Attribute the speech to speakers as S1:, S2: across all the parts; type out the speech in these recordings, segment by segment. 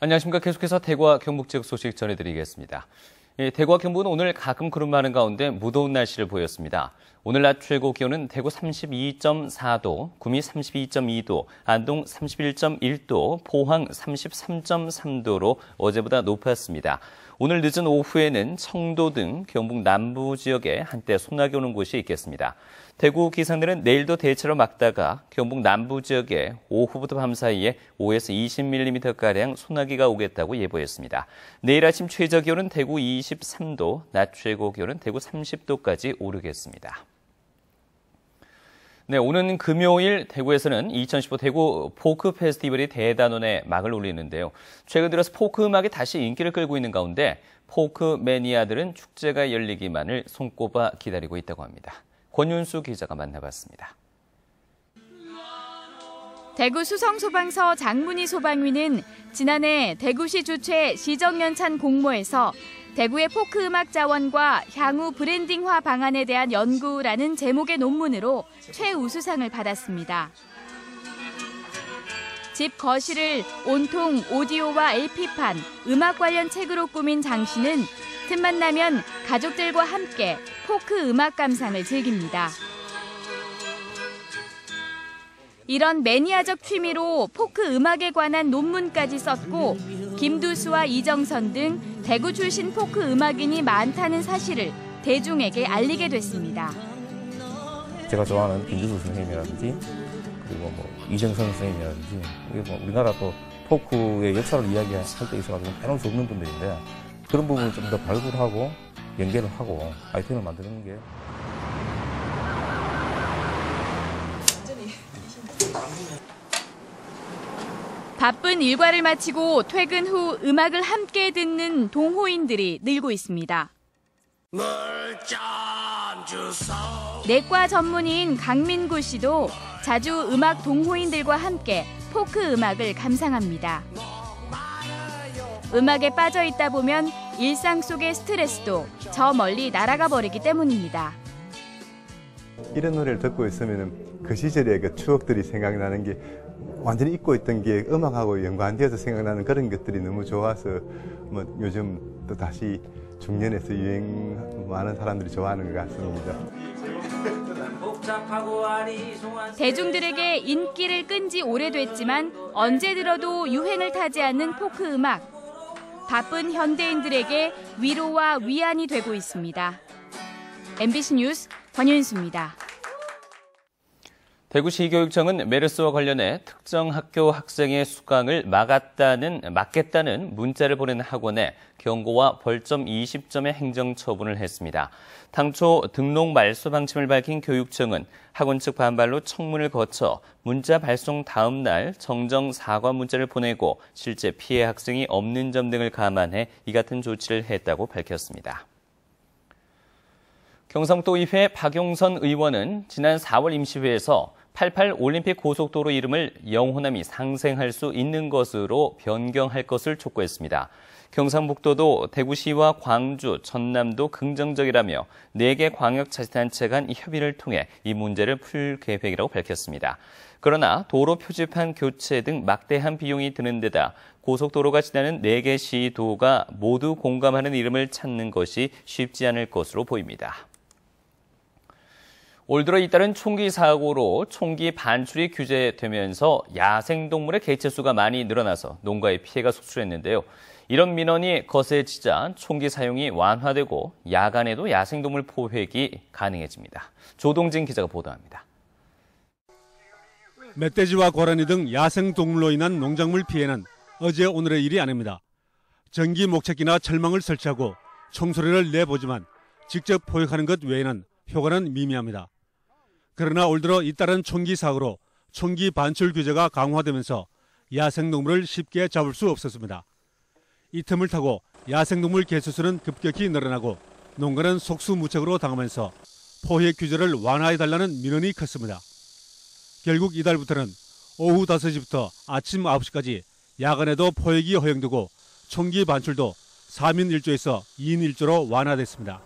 S1: 안녕하십니까. 계속해서 대구와 경북 지역 소식 전해드리겠습니다. 대구와 경북은 오늘 가끔 구름 많은 가운데 무더운 날씨를 보였습니다. 오늘 낮 최고 기온은 대구 32.4도, 구미 32.2도, 안동 31.1도, 포항 33.3도로 어제보다 높았습니다. 오늘 늦은 오후에는 청도 등 경북 남부 지역에 한때 소나기 오는 곳이 있겠습니다. 대구 기상대는 내일도 대체로 맑다가 경북 남부 지역에 오후부터 밤 사이에 5에서 20mm가량 소나기가 오겠다고 예보했습니다. 내일 아침 최저 기온은 대구 23도, 낮 최고 기온은 대구 30도까지 오르겠습니다. 네, 오는 금요일 대구에서는 2015 대구 포크 페스티벌이 대단원의 막을 올리는데요. 최근 들어서 포크 음악이 다시 인기를 끌고 있는 가운데 포크 매니아들은 축제가 열리기만을 손꼽아 기다리고 있다고 합니다. 권윤수 기자가 만나봤습니다.
S2: 대구 수성소방서 장문희 소방위는 지난해 대구시 주최 시정연찬 공모에서 대구의 포크 음악 자원과 향후 브랜딩화 방안에 대한 연구라는 제목의 논문으로 최우수상을 받았습니다. 집 거실을 온통 오디오와 LP판, 음악 관련 책으로 꾸민 장 씨는 틈만 나면 가족들과 함께 포크 음악 감상을 즐깁니다. 이런 매니아적 취미로 포크 음악에 관한 논문까지 썼고 김두수와 이정선 등 대구 출신 포크 음악인이 많다는 사실을 대중에게 알리게 됐습니다.
S3: 제가 좋아하는 김두수 선생님이라든지 그리고 이정선 선생님이라든지 이게 우리나라 또 포크의 역사를 이야기할 때 있어가지고 빼놓을 수 없는 분들인데 그런 부분을 좀 더 발굴하고 연계를 하고 아이템을 만드는 게
S2: 바쁜 일과를 마치고 퇴근 후 음악을 함께 듣는 동호인들이 늘고 있습니다. 내과 전문의인 강민구 씨도 자주 음악 동호인들과 함께 포크 음악을 감상합니다. 음악에 빠져 있다 보면 일상 속의 스트레스도 저 멀리 날아가 버리기 때문입니다.
S4: 이런 노래를 듣고 있으면 그 시절의 그 추억들이 생각나는 게 완전히 잊고 있던 게 음악하고 연관되어서 생각나는 그런 것들이 너무 좋아서 요즘 또 다시 중년에서 유행 많은 사람들이 좋아하는 것 같습니다.
S2: 대중들에게 인기를 끈 지 오래됐지만 언제 들어도 유행을 타지 않는 포크 음악. 바쁜 현대인들에게 위로와 위안이 되고 있습니다. MBC 뉴스 권윤수입니다.
S1: 대구시교육청은 메르스와 관련해 특정 학교 학생의 수강을 막겠다는 문자를 보낸 학원에 경고와 벌점 20점의 행정처분을 했습니다. 당초 등록 말소 방침을 밝힌 교육청은 학원 측 반발로 청문을 거쳐 문자 발송 다음 날 정정 사과 문자를 보내고 실제 피해 학생이 없는 점 등을 감안해 이 같은 조치를 했다고 밝혔습니다. 경상도의회 박용선 의원은 지난 4월 임시회에서 88 올림픽 고속도로 이름을 영호남이 상생할 수 있는 것으로 변경할 것을 촉구했습니다. 경상북도도 대구시와 광주, 전남도 긍정적이라며 4개 광역자치단체 간 협의를 통해 이 문제를 풀 계획이라고 밝혔습니다. 그러나 도로 표지판 교체 등 막대한 비용이 드는 데다 고속도로가 지나는 4개 시도가 모두 공감하는 이름을 찾는 것이 쉽지 않을 것으로 보입니다. 올 들어 잇따른 총기 사고로 총기 반출이 규제되면서 야생동물의 개체수가 많이 늘어나서 농가에 피해가 속출했는데요. 이런 민원이 거세지자 총기 사용이 완화되고 야간에도 야생동물 포획이 가능해집니다. 조동진 기자가 보도합니다.
S5: 멧돼지와 고라니 등 야생동물로 인한 농작물 피해는 어제 오늘의 일이 아닙니다. 전기 목책기나 철망을 설치하고 총소리를 내보지만 직접 포획하는 것 외에는 효과는 미미합니다. 그러나 올 들어 잇따른 총기 사고로 총기 반출 규제가 강화되면서 야생동물을 쉽게 잡을 수 없었습니다. 이 틈을 타고 야생동물 개체수는 급격히 늘어나고 농가는 속수무책으로 당하면서 포획 규제를 완화해달라는 민원이 컸습니다. 결국 이달부터는 오후 5시부터 아침 9시까지 야간에도 포획이 허용되고 총기 반출도 3인 1조에서 2인 1조로 완화됐습니다.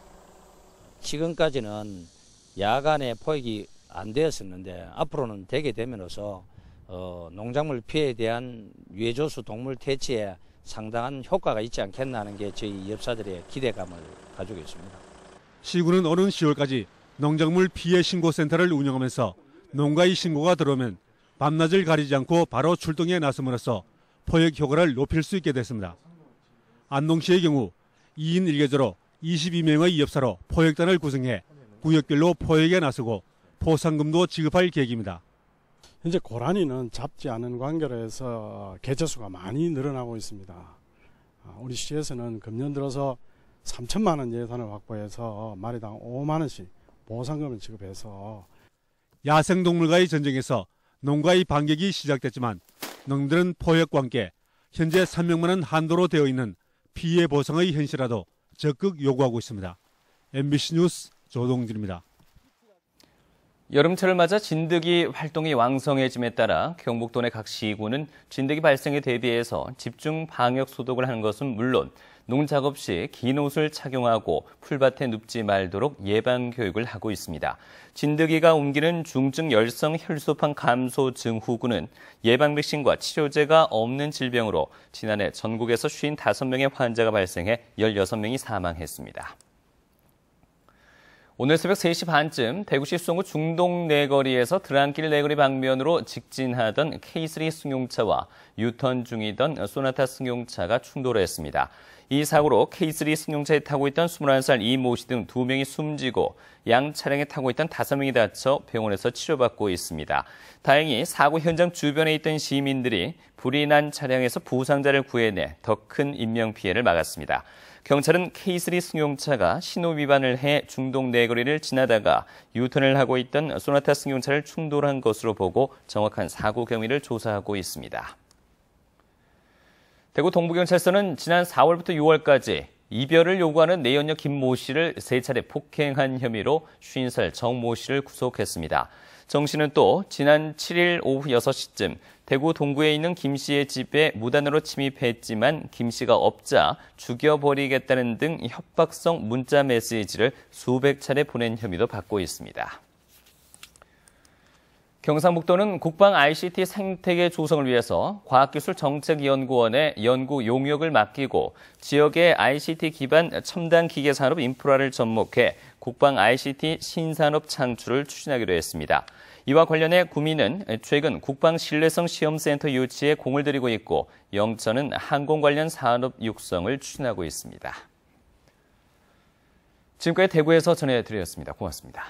S6: 지금까지는 야간에 포획이 안 되었었는데 앞으로는 되게 되면서 농작물 피해에 대한 유해조수 동물 퇴치에 상당한 효과가 있지 않겠나 하는 게 저희 엽사들의 기대감을 가지고 있습니다.
S5: 시군은 오는 10월까지 농작물 피해 신고센터를 운영하면서 농가의 신고가 들어오면 밤낮을 가리지 않고 바로 출동에 나섬으로써 포획 효과를 높일 수 있게 됐습니다. 안동시의 경우 2인 1개조로 22명의 엽사로 포획단을 구성해 구역별로 포획에 나서고 포상금도 지급할 계획입니다.
S7: 현재 고라니는 잡지 않은 관계로 해서 개체수가 많이 늘어나고 있습니다. 우리 시에서는 금년 들어서 3천만 원 예산을 확보해서 마리당 5만 원씩 보상금을 지급해서
S5: 야생동물과의 전쟁에서 농가의 반격이 시작됐지만 농민들은 포획과 함께 현재 300만 원 한도로 되어 있는 피해 보상의 현실화도 적극 요구하고 있습니다. MBC 뉴스 조동진입니다.
S1: 여름철을 맞아 진드기 활동이 왕성해짐에 따라 경북도 내 각 시군은 진드기 발생에 대비해서 집중 방역 소독을 하는 것은 물론 농작업 시 긴 옷을 착용하고 풀밭에 눕지 말도록 예방 교육을 하고 있습니다. 진드기가 옮기는 중증 열성 혈소판 감소 증후군은 예방 백신과 치료제가 없는 질병으로 지난해 전국에서 55명의 환자가 발생해 16명이 사망했습니다. 오늘 새벽 3시 반쯤 대구시 수성구 중동 내거리에서 드랑길 내거리 방면으로 직진하던 K3 승용차와 유턴 중이던 소나타 승용차가 충돌했습니다. 이 사고로 K3 승용차에 타고 있던 21살 이모 씨 등 2명이 숨지고 양 차량에 타고 있던 5명이 다쳐 병원에서 치료받고 있습니다. 다행히 사고 현장 주변에 있던 시민들이 불이 난 차량에서 부상자를 구해내 더 큰 인명피해를 막았습니다. 경찰은 K3 승용차가 신호 위반을 해 중동 내거리를 지나다가 유턴을 하고 있던 소나타 승용차를 충돌한 것으로 보고 정확한 사고 경위를 조사하고 있습니다. 대구 동부경찰서는 지난 4월부터 6월까지 이별을 요구하는 내연녀 김모 씨를 3차례 폭행한 혐의로 50살 정모 씨를 구속했습니다. 정 씨는 또 지난 7일 오후 6시쯤 대구 동구에 있는 김 씨의 집에 무단으로 침입했지만 김 씨가 없자 죽여버리겠다는 등 협박성 문자 메시지를 수백 차례 보낸 혐의도 받고 있습니다. 경상북도는 국방 ICT 생태계 조성을 위해서 과학기술정책연구원에 연구 용역을 맡기고 지역의 ICT 기반 첨단 기계산업 인프라를 접목해 국방 ICT 신산업 창출을 추진하기로 했습니다. 이와 관련해 구미는 최근 국방신뢰성 시험센터 유치에 공을 들이고 있고 영천은 항공 관련 산업 육성을 추진하고 있습니다. 지금까지 대구에서 전해드렸습니다. 고맙습니다.